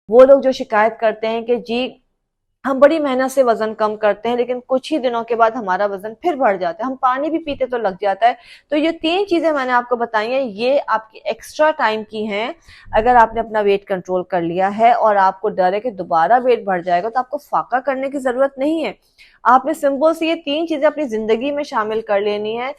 वो लोग जो शिकायत करते हैं कि जी हम बड़ी मेहनत से वजन कम करते हैं लेकिन कुछ ही दिनों के बाद हमारा वजन फिर बढ़ जाता है, हम पानी भी पीते तो लग जाता है। तो ये 3 चीजें मैंने आपको बताई हैं, ये आपकी एक्स्ट्रा टाइम की हैं। अगर आपने अपना वेट कंट्रोल कर लिया है और आपको डर है कि दोबारा वेट बढ़ जाएगा, तो आपको फाका करने की जरूरत नहीं है। आपने सिंपल से ये 3 चीजें अपनी जिंदगी में शामिल कर लेनी है।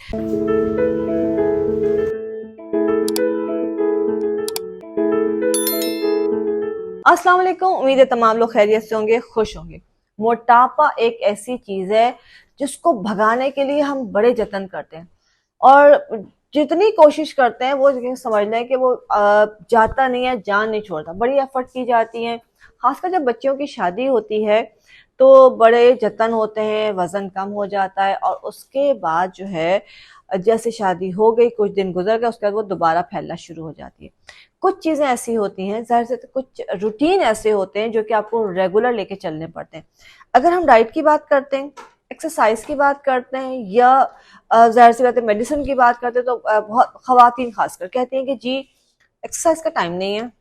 अस्सलाम वालेकुम, उम्मीद है तमाम लोग खैरियत से होंगे, खुश होंगे। मोटापा एक ऐसी चीज है जिसको भगाने के लिए हम बड़े जतन करते हैं और जितनी कोशिश करते हैं वो समझ लें कि वो जाता नहीं है, जान नहीं छोड़ता। बड़ी एफर्ट की जाती है, खासकर जब बच्चियों की शादी होती है तो बड़े जतन होते हैं, वजन कम हो जाता है और उसके बाद जो है जैसे शादी हो गई, कुछ दिन गुजर गए, उसके बाद वो दोबारा फैलना शुरू हो जाती है। कुछ चीजें ऐसी होती हैं, जाहिर से कुछ रूटीन ऐसे होते हैं जो कि आपको रेगुलर लेके चलने पड़ते हैं। अगर हम डाइट की बात करते हैं, एक्सरसाइज की बात करते हैं या जाहिर सी बात है मेडिसिन की बात करते हैं, तो बहुत खवातीन खासकर कहती हैं कि जी एक्सरसाइज का टाइम नहीं है,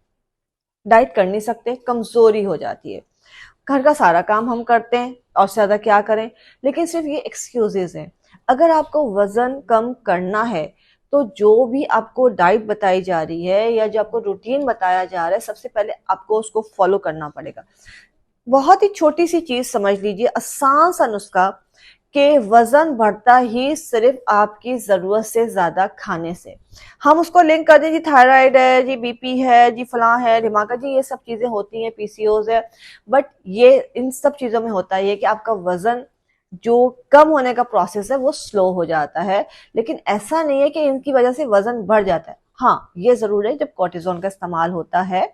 डाइट कर नहीं सकते, कमजोरी हो जाती है, घर का सारा काम हम करते हैं और ज्यादा क्या करें। लेकिन सिर्फ ये एक्सक्यूजेज हैं। अगर आपको वजन कम करना है तो जो भी आपको डाइट बताई जा रही है या जो आपको रूटीन बताया जा रहा है, सबसे पहले आपको उसको फॉलो करना पड़ेगा। बहुत ही छोटी सी चीज समझ लीजिए, आसान सा नुस्खा कि वजन बढ़ता ही सिर्फ आपकी जरूरत से ज्यादा खाने से। हम उसको लिंक कर दें जी थायराइड है, जी बीपी है, जी फलां है, दिमाग जी, ये सब चीजें होती हैं, पीसीओज है। बट ये इन सब चीजों में होता है कि आपका वजन जो कम होने का प्रोसेस है वो स्लो हो जाता है। लेकिन ऐसा नहीं है कि इनकी वजह से वजन बढ़ जाता है। हाँ, ये जरूर है, जब कोर्टिजोन का इस्तेमाल होता है,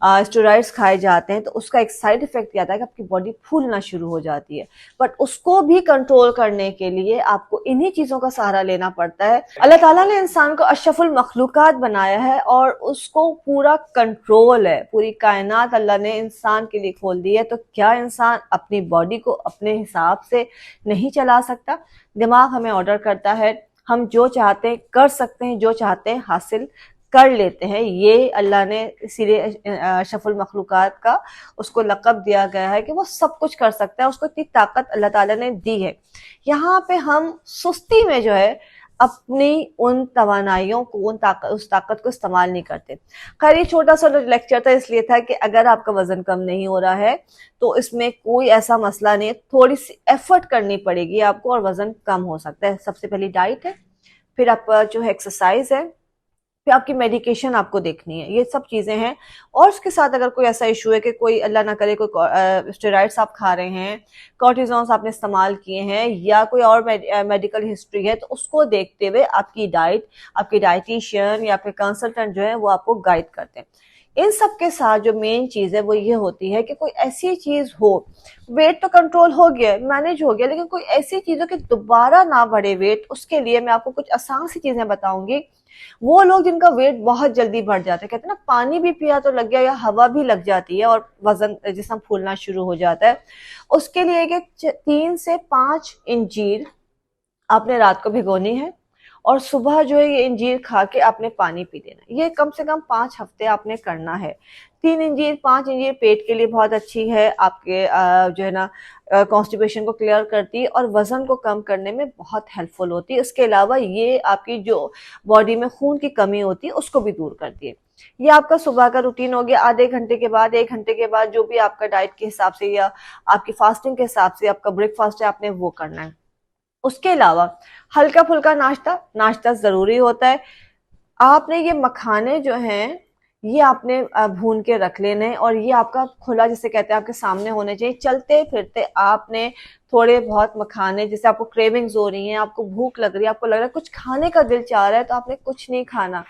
स्टेरॉइड्स खाए जाते हैं, तो उसका एक साइड इफेक्ट क्या आता है कि आपकी बॉडी फूलना शुरू हो जाती है। बट उसको भी कंट्रोल करने के लिए आपको इन्हीं चीजों का सहारा लेना पड़ता है। अल्लाह ताला ने इंसान को अशरफुल मखलूकात बनाया है और उसको पूरा कंट्रोल है, पूरी कायनात अल्लाह ने इंसान के लिए खोल दी है। तो क्या इंसान अपनी बॉडी को अपने हिसाब से नहीं चला सकता? दिमाग हमें ऑर्डर करता है, हम जो चाहते हैं कर सकते हैं, जो चाहते हैं हासिल कर लेते हैं। ये अल्लाह ने इसीलिए अशरफुल मखलूकात का उसको लक़ब दिया गया है कि वो सब कुछ कर सकता है, उसको इतनी ताकत अल्लाह ताला ने दी है। यहाँ पे हम सुस्ती में जो है अपनी उन तवानाइयों को, उस ताकत को इस्तेमाल नहीं करते। खैर, ये छोटा सा लेक्चर था, इसलिए था कि अगर आपका वजन कम नहीं हो रहा है तो इसमें कोई ऐसा मसला नहीं है, थोड़ी सी एफर्ट करनी पड़ेगी आपको और वजन कम हो सकता है। सबसे पहली डाइट है, फिर आपका जो है एक्सरसाइज है, फिर आपकी मेडिकेशन आपको देखनी है, ये सब चीजें हैं। और उसके साथ अगर कोई ऐसा इशू है कि कोई अल्लाह ना करे कोई स्टेरॉइड्स आप खा रहे हैं, कॉर्टिजोन्स आपने इस्तेमाल किए हैं या कोई और मेडिकल हिस्ट्री है, तो उसको देखते हुए आपकी डाइट, आपकी डाइटिशियन या आपके कंसल्टेंट जो है वो आपको गाइड करते हैं। इन सब के साथ जो मेन चीज है वो ये होती है कि कोई ऐसी चीज हो, वेट तो कंट्रोल हो गया, मैनेज हो गया, लेकिन कोई ऐसी चीज हो कि दोबारा ना बढ़े वेट, उसके लिए मैं आपको कुछ आसान सी चीजें बताऊंगी। वो लोग जिनका वेट बहुत जल्दी बढ़ जाता है, कहते हैं ना पानी भी पिया तो लग गया या हवा भी लग जाती है और वजन जिस्म फूलना शुरू हो जाता है, उसके लिए कि 3 से 5 इंजीर आपने रात को भिगोनी है और सुबह जो है ये इंजीर खा के आपने पानी पी लेना। ये कम से कम 5 हफ्ते आपने करना है। 3 इंजीर 5 इंजीर पेट के लिए बहुत अच्छी है, आपके जो है ना कॉन्स्टिपेशन को क्लियर करती है और वजन को कम करने में बहुत हेल्पफुल होती है। इसके अलावा ये आपकी जो बॉडी में खून की कमी होती है उसको भी दूर करती है। ये आपका सुबह का रूटीन हो गया। आधे घंटे के बाद, 1 घंटे के बाद जो भी आपका डाइट के हिसाब से या आपकी फास्टिंग के हिसाब से आपका ब्रेकफास्ट है, आपने वो करना है। उसके अलावा हल्का फुल्का नाश्ता, नाश्ता जरूरी होता है। आपने ये मखाने जो हैं ये आपने भून के रख लेने हैं और ये आपका खुला, जिसे कहते हैं, आपके सामने होने चाहिए। चलते फिरते आपने थोड़े बहुत मखाने, जैसे आपको क्रेविंग्स हो रही हैं, आपको भूख लग रही है, आपको लग रहा है कुछ खाने का दिल चाह रहा है, तो आपने कुछ नहीं खाना।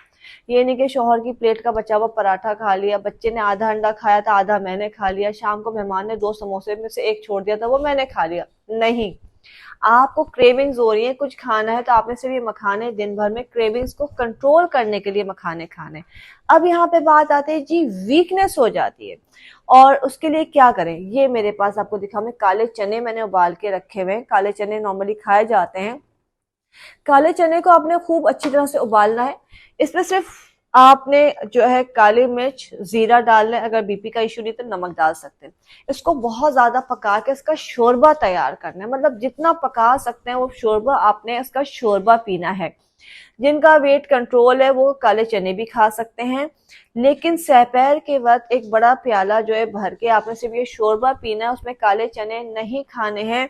ये नहीं कि शोहर की प्लेट का बचा हुआ पराठा खा लिया, बच्चे ने आधा अंडा खाया था, आधा मैंने खा लिया, शाम को मेहमान ने 2 समोसे में से एक छोड़ दिया था, वो मैंने खा लिया। नहीं, आपको क्रेविंग्स हो रही है, कुछ खाना है, तो आपने सिर्फ ये मखाने, दिन भर में क्रेविंग्स को कंट्रोल करने के लिए मखाने खाने। अब यहाँ पे बात आती है जी, वीकनेस हो जाती है और उसके लिए क्या करें। ये मेरे पास आपको दिखा, मैं काले चने मैंने उबाल के रखे हुए हैं। काले चने नॉर्मली खाए जाते हैं। काले चने को आपने खूब अच्छी तरह से उबालना है। इसमें सिर्फ आपने जो है काली मिर्च, जीरा डालना है, अगर बीपी का इशू नहीं तो नमक डाल सकते हैं। इसको बहुत ज्यादा पका के इसका शोरबा तैयार करना है, मतलब जितना पका सकते हैं वो शोरबा, आपने इसका शोरबा पीना है। जिनका वेट कंट्रोल है वो काले चने भी खा सकते हैं, लेकिन दोपहर के वक्त एक बड़ा प्याला जो है भर के आपने सिर्फ ये शोरबा पीना है, उसमें काले चने नहीं खाने हैं।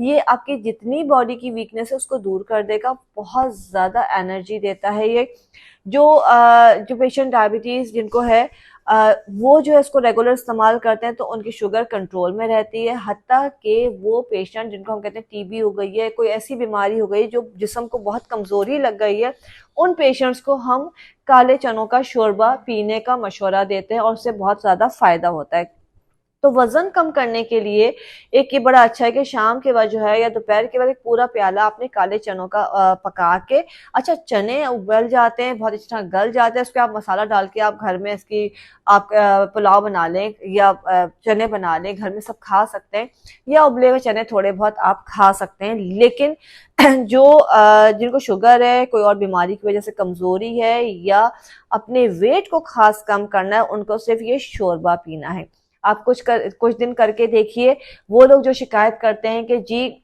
ये आपकी जितनी बॉडी की वीकनेस है उसको दूर कर देगा, बहुत ज्यादा एनर्जी देता है ये। जो पेशेंट डायबिटीज जिनको है, वो जो है इसको रेगुलर इस्तेमाल करते हैं तो उनकी शुगर कंट्रोल में रहती है। हत्ता कि वो पेशेंट जिनको हम कहते हैं टीबी हो गई है, कोई ऐसी बीमारी हो गई जो जिस्म को बहुत कमजोरी लग गई है, उन पेशेंट्स को हम काले चनों का शोरबा पीने का मशवरा देते हैं और उससे बहुत ज्यादा फायदा होता है। तो वजन कम करने के लिए एक ये बड़ा अच्छा है कि शाम के बाद जो है या दोपहर के बाद एक पूरा प्याला आपने काले चनों का पका के, अच्छा चने उबल जाते हैं, बहुत अच्छी तरह गल जाते हैं, उसके आप मसाला डाल के आप घर में इसकी आप पुलाव बना लें या चने बना लें, घर में सब खा सकते हैं, या उबले हुए चने थोड़े बहुत आप खा सकते हैं। लेकिन जो जिनको शुगर है, कोई और बीमारी की वजह से कमजोरी है, या अपने वेट को खास कम करना है, उनको सिर्फ ये शोरबा पीना है। आप कुछ दिन करके देखिए, वो लोग जो शिकायत करते हैं कि जी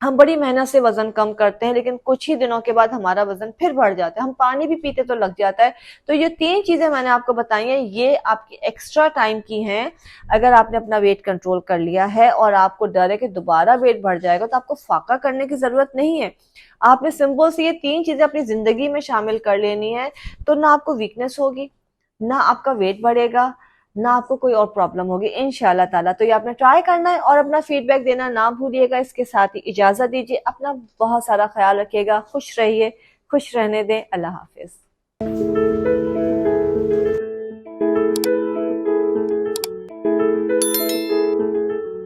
हम बड़ी मेहनत से वजन कम करते हैं लेकिन कुछ ही दिनों के बाद हमारा वजन फिर बढ़ जाता है, हम पानी भी पीते तो लग जाता है। तो ये 3 चीजें मैंने आपको बताई हैं, ये आपकी एक्स्ट्रा टाइम की हैं। अगर आपने अपना वेट कंट्रोल कर लिया है और आपको डर है कि दोबारा वेट बढ़ जाएगा, तो आपको फाका करने की जरूरत नहीं है। आपने सिंपल से ये 3 चीजें अपनी जिंदगी में शामिल कर लेनी है, तो ना आपको वीकनेस होगी, ना आपका वेट बढ़ेगा, ना आपको कोई और प्रॉब्लम होगी इंशाल्लाह ताला। तो ये आपने ट्राई करना है और अपना फीडबैक देना ना भूलिएगा। इसके साथ ही इजाजत दीजिए, अपना बहुत सारा ख्याल रखिएगा, खुश रहिए, खुश रहने दें। अल्लाह हाफिज।